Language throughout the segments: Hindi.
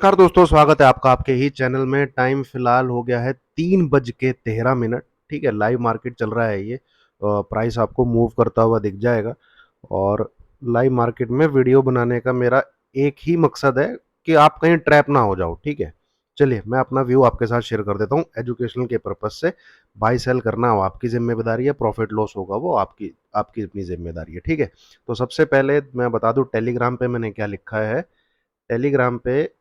नमस्कार दोस्तों, स्वागत है आपका आपके ही चैनल में। टाइम फिलहाल हो गया है 3:13। ठीक है, लाइव मार्केट चल रहा है ये। प्राइस आपको मूव करता हुआ दिख जाएगा। और लाइव मार्केट में वीडियो बनाने का मेरा एक ही मकसद है कि आप कहीं ट्रैप ना हो जाओ। ठीक है, चलिए मैं अपना व्यू आपके साथ शेयर कर देता हूँ एजुकेशनल के पर्पज से। बाई सेल करना वो आपकी जिम्मेदारी है, प्रॉफिट लॉस होगा वो आपकी आपकी अपनी जिम्मेदारी है। ठीक है, तो सबसे पहले मैं बता दूं टेलीग्राम पे मैंने क्या लिखा है। टेलीग्राम पे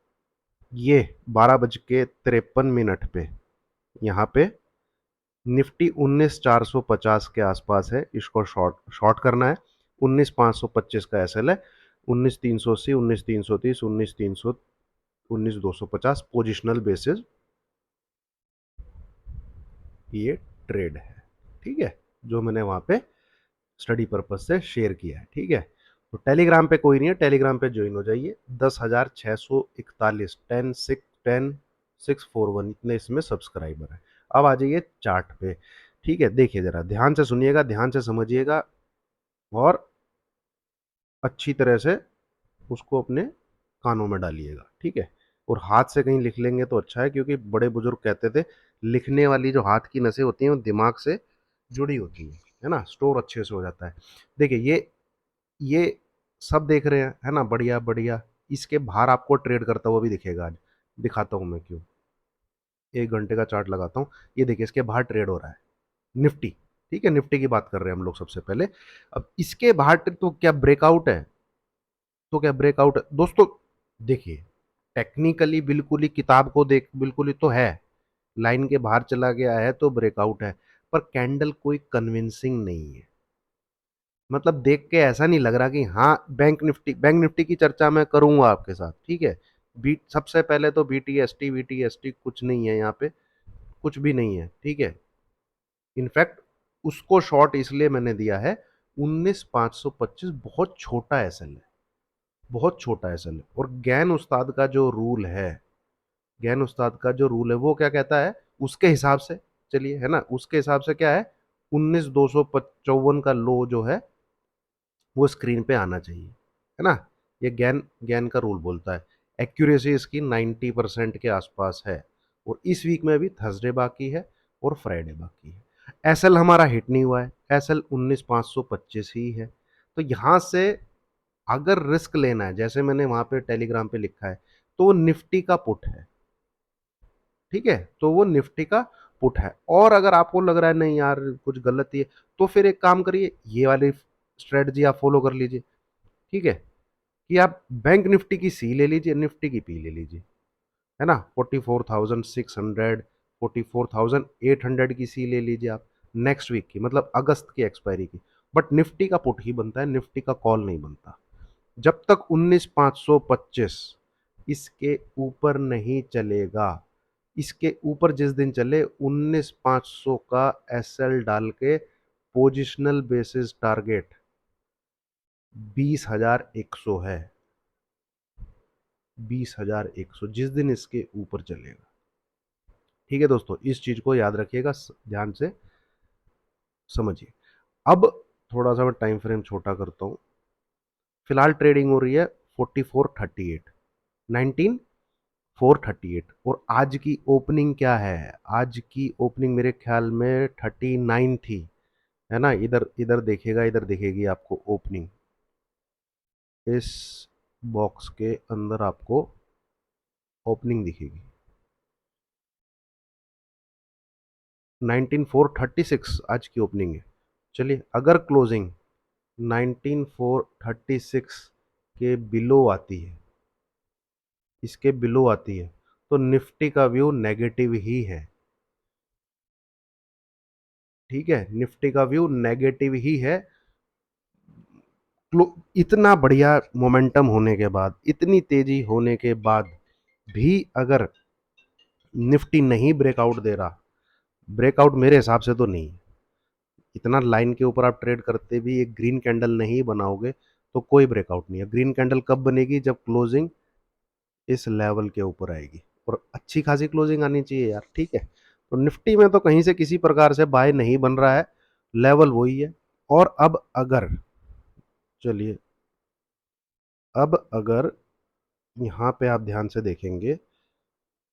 ये 12:53 पे यहाँ पे निफ्टी 19,450 के आसपास है। इसको शॉर्ट शॉर्ट करना है। 19,525 का एसएल है। 19,380, 19,330, 19,300, 19,250 पोजिशनल बेसिस ये ट्रेड है। ठीक है, जो मैंने वहां पे स्टडी पर्पज से शेयर किया है। ठीक है, तो टेलीग्राम पे कोई नहीं है, टेलीग्राम पे ज्वाइन हो जाइए। 10,641 10,641 इतने इसमें सब्सक्राइबर है। अब आ जाइए चार्ट पे। ठीक है, देखिए जरा ध्यान से सुनिएगा, ध्यान से समझिएगा और अच्छी तरह से उसको अपने कानों में डालिएगा। ठीक है, और हाथ से कहीं लिख लेंगे तो अच्छा है, क्योंकि बड़े बुजुर्ग कहते थे लिखने वाली जो हाथ की नसें होती हैं वो दिमाग से जुड़ी होती हैं, है ना, स्टोर अच्छे से हो जाता है। देखिए ये सब देख रहे हैं, है ना, बढ़िया बढ़िया। इसके बाहर आपको ट्रेड करता हुआ भी दिखेगा आज। दिखाता हूं मैं क्यों। 1 घंटे का चार्ट लगाता हूं। ये देखिए इसके बाहर ट्रेड हो रहा है निफ्टी। ठीक है, निफ्टी की बात कर रहे हैं हम लोग सबसे पहले। अब इसके बाहर तो क्या ब्रेकआउट है? तो क्या ब्रेकआउट है दोस्तों? देखिए टेक्निकली बिल्कुल ही किताब को देख बिल्कुल ही तो है। लाइन के बाहर चला गया है तो ब्रेकआउट है। पर कैंडल कोई कन्विंसिंग नहीं है। मतलब देख के ऐसा नहीं लग रहा कि हाँ बैंक निफ्टी की चर्चा मैं करूंगा आपके साथ। ठीक है, बी सबसे पहले तो बीटीएसटी कुछ नहीं है यहाँ पे, कुछ भी नहीं है। ठीक है, इनफैक्ट उसको शॉर्ट इसलिए मैंने दिया है। 19,525 बहुत छोटा एसएल है, बहुत छोटा एसएल है। और गैन उस्ताद का जो रूल है, गैन उस्ताद का जो रूल है वो क्या कहता है उसके हिसाब से। चलिए, है ना, उसके हिसाब से क्या है, 19,255 का लो जो है वो स्क्रीन पे आना चाहिए, है ना। ये गैन गैन का रूल बोलता है। एक्यूरेसी इसकी 90% के आसपास है। और इस वीक में अभी थर्सडे बाकी है और फ्राइडे बाकी है। एसएल हमारा हिट नहीं हुआ है, एसएल 19,525 ही है। तो यहां से अगर रिस्क लेना है, जैसे मैंने वहां पे टेलीग्राम पे लिखा है, तो वो निफ्टी का पुट है। ठीक है, तो वो निफ्टी का पुट है। और अगर आपको लग रहा है नहीं यार कुछ गलत ही है, तो फिर एक काम करिए, ये वाली स्ट्रेटजी आप फॉलो कर लीजिए। ठीक है, कि आप बैंक निफ्टी की सी ले लीजिए, निफ्टी की पी ले लीजिए, है ना। 44,600, 44,800 की सी ले लीजिए आप नेक्स्ट वीक की, मतलब अगस्त की एक्सपायरी की। बट निफ्टी का पुट ही बनता है, निफ्टी का कॉल नहीं बनता। जब तक 19,525 इसके ऊपर नहीं चलेगा। इसके ऊपर जिस दिन चले 19,500 का एसएल डाल के पोजिशनल बेसिस टारगेट 20,100 है। 20,100 जिस दिन इसके ऊपर चलेगा। ठीक है दोस्तों, इस चीज को याद रखिएगा, ध्यान से समझिए। अब थोड़ा सा मैं टाइम फ्रेम छोटा करता हूं। फिलहाल ट्रेडिंग हो रही है 4438, 19,438। और आज की ओपनिंग क्या है? आज की ओपनिंग मेरे ख्याल में 39 थी, है ना। इधर इधर देखिएगा, इधर दिखेगी आपको ओपनिंग। इस बॉक्स के अंदर आपको ओपनिंग दिखेगी 19,436 आज की ओपनिंग है। चलिए, अगर क्लोजिंग 19,436 के बिलो आती है, इसके बिलो आती है, तो निफ्टी का व्यू नेगेटिव ही है। ठीक है, निफ्टी का व्यू नेगेटिव ही है। इतना बढ़िया मोमेंटम होने के बाद, इतनी तेजी होने के बाद भी अगर निफ्टी नहीं ब्रेकआउट दे रहा, ब्रेकआउट मेरे हिसाब से तो नहीं। इतना लाइन के ऊपर आप ट्रेड करते भी एक ग्रीन कैंडल नहीं बनाओगे तो कोई ब्रेकआउट नहीं है। ग्रीन कैंडल कब बनेगी? जब क्लोजिंग इस लेवल के ऊपर आएगी, और अच्छी खासी क्लोजिंग आनी चाहिए यार। ठीक है, तो निफ्टी में तो कहीं से किसी प्रकार से बाय नहीं बन रहा है, लेवल वही है। और अब अगर, चलिए, अब अगर यहाँ पे आप ध्यान से देखेंगे,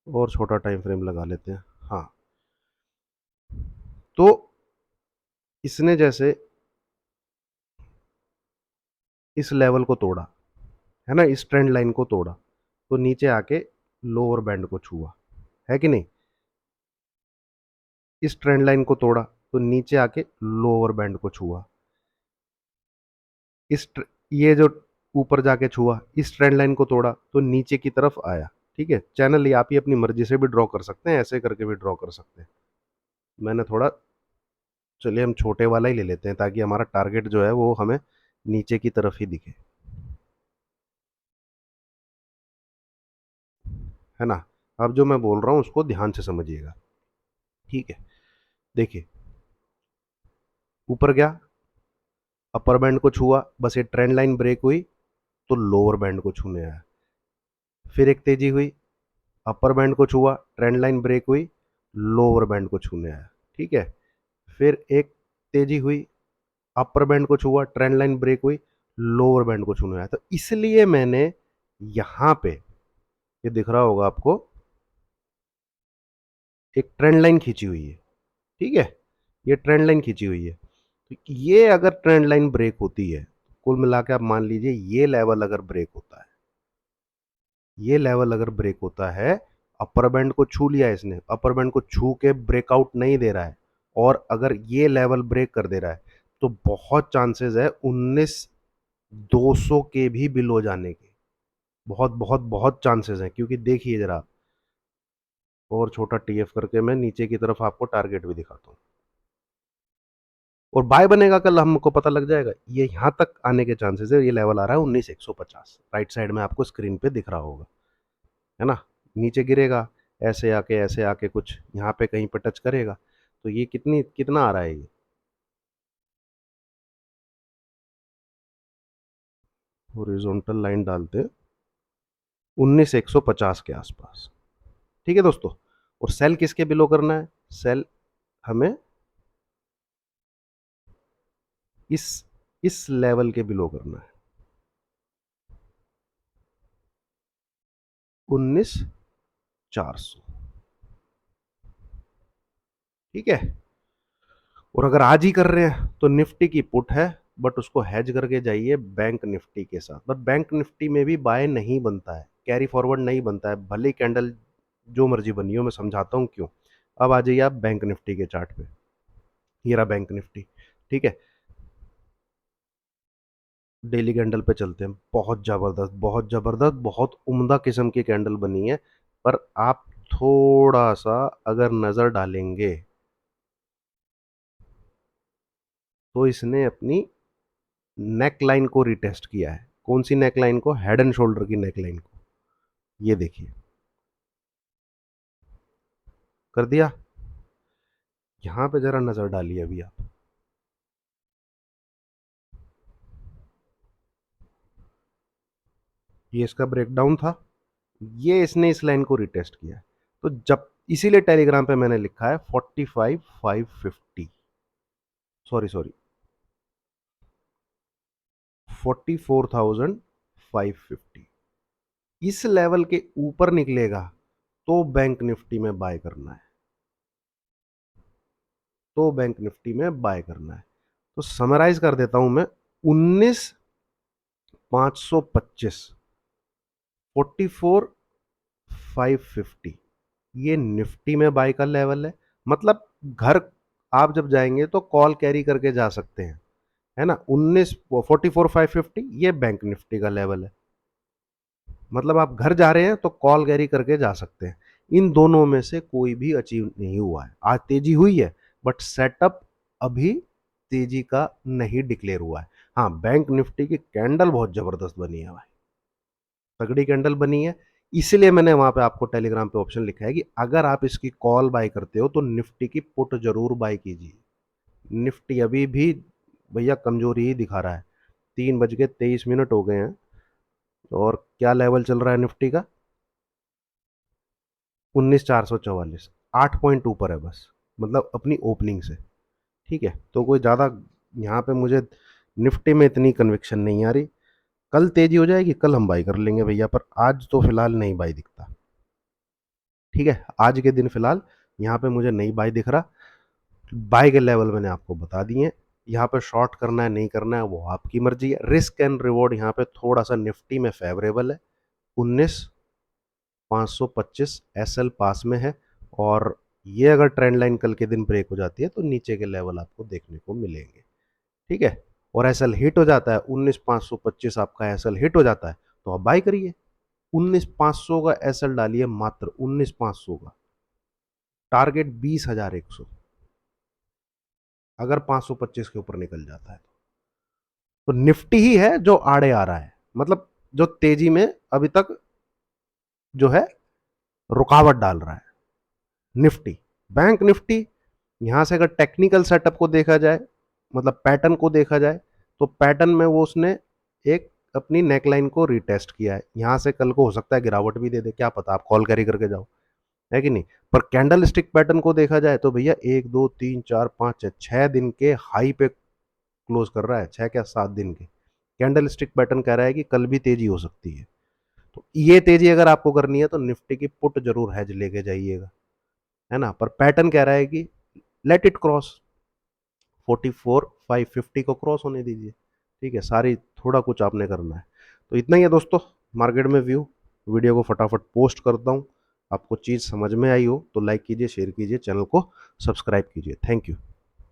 और छोटा टाइम फ्रेम लगा लेते हैं। हाँ, तो इसने जैसे इस लेवल को तोड़ा, है ना, इस ट्रेंड लाइन को तोड़ा, तो नीचे आके लोअर बैंड को छुआ, है कि नहीं। इस ट्रेंड लाइन को तोड़ा तो नीचे आके लोअर बैंड को छुआ, ये जो ऊपर जाके छुआ, इस ट्रेंड लाइन को तोड़ा तो नीचे की तरफ आया। ठीक है, चैनल ये आप ही अपनी मर्जी से भी ड्रॉ कर सकते हैं, ऐसे करके भी ड्रॉ कर सकते हैं। मैंने थोड़ा, चलिए हम छोटे वाला ही ले लेते हैं ताकि हमारा टारगेट जो है वो हमें नीचे की तरफ ही दिखे, है ना। अब जो मैं बोल रहा हूँ उसको ध्यान से समझिएगा। ठीक है, देखिए, ऊपर गया, अपर बैंड को छुआ, बस ये ट्रेंड लाइन ब्रेक हुई तो लोअर बैंड को छूने आया। फिर एक तेजी हुई, अपर बैंड को छुआ, ट्रेंड लाइन ब्रेक हुई, लोअर बैंड को छूने आया। ठीक है, फिर एक तेजी हुई, अपर बैंड को छुआ, ट्रेंड लाइन ब्रेक हुई, लोअर बैंड को छूने आया। तो इसलिए मैंने यहां पे, ये दिख रहा होगा आपको, एक ट्रेंड लाइन खींची हुई है। ठीक है, ये ट्रेंड लाइन खींची हुई है। तो ये अगर ट्रेंड लाइन ब्रेक होती है, कुल मिला के आप मान लीजिए ये लेवल अगर ब्रेक होता है, ये लेवल अगर ब्रेक होता है, अपर बैंड को छू लिया इसने, अपर बैंड को छू के ब्रेकआउट नहीं दे रहा है, और अगर ये लेवल ब्रेक कर दे रहा है, तो बहुत चांसेस है 19,200 के भी बिलो जाने के। बहुत बहुत बहुत चांसेस हैं, क्योंकि देखिए जरा, और छोटा टीएफ करके मैं नीचे की तरफ आपको टारगेट भी दिखाता हूँ, और बाय बनेगा कल हमको पता लग जाएगा। ये यहां तक आने के चांसेस है, ये लेवल आ रहा है 19,150, राइट साइड में आपको स्क्रीन पे दिख रहा होगा, है ना। नीचे गिरेगा, ऐसे आके कुछ यहाँ पे कहीं पे टच करेगा, तो ये कितना आ रहा है, ये हॉरिजॉन्टल लाइन डालते हैं 19,150 के आसपास। ठीक है दोस्तों, और सेल किसके बिलो करना है, सेल हमें इस इस लेवल के बिलो करना है, 19,400। ठीक है, और अगर आज ही कर रहे हैं तो निफ्टी की पुट है, बट उसको हैज करके जाइए बैंक निफ्टी के साथ। बट बैंक निफ्टी में भी बाय नहीं बनता है, कैरी फॉरवर्ड नहीं बनता है, भले कैंडल जो मर्जी बनी हो, मैं समझाता हूँ क्यों। अब आ जाइए आप बैंक निफ्टी के चार्ट पे, ये रहा बैंक निफ्टी। ठीक है, डेली कैंडल पे चलते हैं। बहुत जबरदस्त, बहुत जबरदस्त, बहुत उम्दा किस्म की कैंडल बनी है, पर आप थोड़ा सा अगर नजर डालेंगे तो इसने अपनी नेक लाइन को रिटेस्ट किया है। कौन सी नेक लाइन को, हेड एंड शोल्डर की नेक लाइन को, ये देखिए, कर दिया। यहां पे जरा नजर डालिए अभी आप, ये इसका ब्रेकडाउन था, ये इसने इस लाइन को रिटेस्ट किया। तो जब, इसीलिए टेलीग्राम पे मैंने लिखा है 45,550, सॉरी 44,550, इस लेवल के ऊपर निकलेगा तो बैंक निफ्टी में बाय करना है, तो बैंक निफ्टी में बाय करना है। तो समराइज कर देता हूं मैं, 19,525, 44,550, ये निफ्टी में बाय का लेवल है। मतलब घर आप जब जाएंगे तो कॉल कैरी करके जा सकते हैं, है ना। 44,550 ये बैंक निफ्टी का लेवल है। मतलब आप घर जा रहे हैं तो कॉल कैरी करके जा सकते हैं। इन दोनों में से कोई भी अचीव नहीं हुआ है। आज तेजी हुई है, बट सेटअप अभी तेजी का नहीं डिक्लेयर हुआ है। हाँ, बैंक निफ्टी की कैंडल बहुत जबरदस्त बनी है भाई, तगड़ी कैंडल बनी है। इसीलिए मैंने वहां पे आपको टेलीग्राम पे ऑप्शन लिखा है कि अगर आप इसकी कॉल बाय करते हो तो निफ्टी की पुट जरूर बाय कीजिए। निफ्टी अभी भी भैया कमजोरी ही दिखा रहा है। 3:23 हो गए हैं, और क्या लेवल चल रहा है निफ्टी का, 19,444, 8 पॉइंट ऊपर है बस, मतलब अपनी ओपनिंग से। ठीक है, तो कोई ज़्यादा यहाँ पे मुझे निफ्टी में इतनी कन्विक्शन नहीं आ रही। कल तेजी हो जाएगी, कल हम बाई कर लेंगे भैया, पर आज तो फिलहाल नहीं बाई दिखता। ठीक है, आज के दिन फिलहाल यहाँ पे मुझे नहीं बाई दिख रहा। बाय के लेवल मैंने आपको बता दिए। यहाँ पे शॉर्ट करना है नहीं करना है वो आपकी मर्जी है। रिस्क एंड रिवॉर्ड यहाँ पे थोड़ा सा निफ्टी में फेवरेबल है, 19,525 एसएल पास में है, और ये अगर ट्रेंड लाइन कल के दिन ब्रेक हो जाती है तो नीचे के लेवल आपको देखने को मिलेंगे। ठीक है, और एसएल हिट हो जाता है 19,525, आपका एसएल हिट हो जाता है तो आप बाय करिए। 19,500 का एसएल डालिए, मात्र 19,500 का टारगेट 20,100, अगर 525 के ऊपर निकल जाता है तो निफ्टी ही है जो आड़े आ रहा है, मतलब जो तेजी में अभी तक जो है रुकावट डाल रहा है। निफ्टी, बैंक निफ्टी, यहां से अगर टेक्निकल सेटअप को देखा जाए, मतलब पैटर्न को देखा जाए, तो पैटर्न में वो उसने एक अपनी नेकलाइन को रिटेस्ट किया है। यहां से कल को हो सकता है गिरावट भी दे दे, क्या पता, आप कॉल कैरी करके जाओ, है कि नहीं। पर कैंडल स्टिक पैटर्न को देखा जाए तो भैया 1 2 3 4 5 6 दिन के हाई पे क्लोज कर रहा है, 6 क्या 7 दिन के कैंडल स्टिक पैटर्न कह रहा है कि कल भी तेजी हो सकती है। तो ये तेजी अगर आपको करनी है तो निफ्टी की पुट जरूर हेज लेके जाइएगा, है ना। पर पैटर्न कह रहा है कि लेट इट क्रॉस 44,550 को क्रॉस होने दीजिए। ठीक है, सारी थोड़ा कुछ आपने करना है। तो इतना ही है दोस्तों, मार्केट में व्यू। वीडियो को फटाफट पोस्ट करता हूँ। आपको चीज़ समझ में आई हो तो लाइक कीजिए, शेयर कीजिए, चैनल को सब्सक्राइब कीजिए। Thank you.